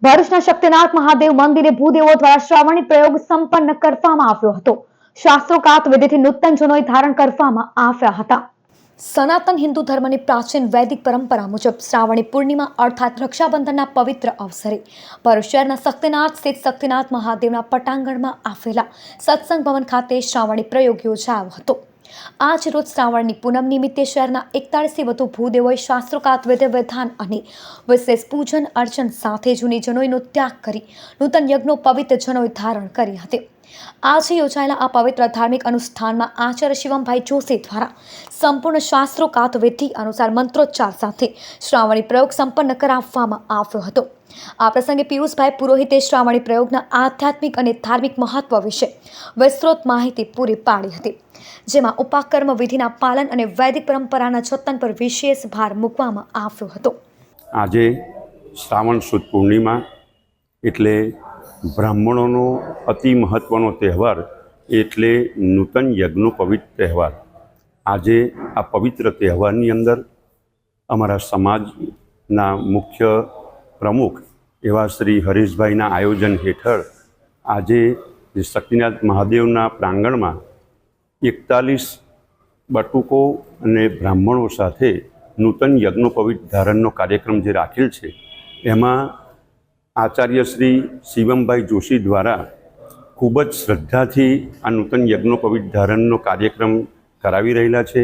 ભરૂચના શક્તિનાથ મહાદેવ મંદિરે ભૂદેવો દ્વારા શ્રાવણી પ્રયોગ સંપન્ન કરવામાં આવ્યો હતો। શાસ્ત્રોક્ત વિધિથી નૂતન જનોઈ ધારણ કરવામાં આવ્યા હતા। સનાતન હિન્દુ ધર્મની પ્રાચીન વૈદિક પરંપરા મુજબ શ્રાવણી પૂર્ણિમા અર્થાત રક્ષાબંધનના પવિત્ર અવસરે ભરૂચ શહેરના શક્તિનાથ સ્થિત શક્તિનાથ મહાદેવના પટાંગણમાં આવેલા સત્સંગ ભવન ખાતે શ્રાવણી પ્રયોગ યોજાયો હતો। આજ રોજ શ્રાવણની પૂનમ નિમિત્તે શહેરના 41થી વધુ ભૂદેવોએ શાસ્ત્રોક્ત વિધિ વિધાન અને વિશેષ પૂજન અર્ચન સાથે જૂની જનોઈનો ત્યાગ કરી નૂતન યજ્ઞો પવિત્ર જનોઈ ધારણ કરી હતી। આજે યોજાયેલા આ પવિત્ર ધાર્મિક અનુષ્ઠાનમાં આચાર્ય શિવમભાઈ જોશી દ્વારા સંપૂર્ણ શાસ્ત્રોક્ત વિધિ અનુસાર મંત્રોચ્ચાર સાથે શ્રાવણી પ્રયોગ સંપન્ન કરાવવામાં આવ્યો હતો। આ પ્રસંગે પિયુષભાઈ પુરોહિતે શ્રાવણી પ્રયોગના આધ્યાત્મિક અને ધાર્મિક મહત્વ વિશે વિસ્તૃત માહિતી પૂરી પાડી હતી, જેમાં ઉપાકર્મ વિધિના પાલન અને વૈદિક પરંપરાના જતન પર વિશેષ ભાર મૂકવામાં આવ્યો હતો। આજે શ્રાવણ સુદ પૂર્ણિમા એટલે બ્રાહ્મણોનો અતિ મહત્ત્વનો તહેવાર એટલે નૂતન યજ્ઞનો પવિત્ર તહેવાર। આજે આ પવિત્ર તહેવારની અંદર અમારા સમાજના મુખ્ય પ્રમુખ એવા શ્રી હરીશભાઈના આયોજન હેઠળ આજે શક્તિનાથ મહાદેવના પ્રાંગણમાં 41 બટુકો અને બ્રાહ્મણો સાથે નૂતન યજ્ઞોપવિત ધારણનો કાર્યક્રમ જે રાખેલ છે એમાં આચાર્ય શ્રી શિવમભાઈ જોશી દ્વારા ખૂબ જ શ્રદ્ધાથી આ નૂતન યજ્ઞોપવિત ધારણનો કાર્યક્રમ કરાવી રહેલા છે।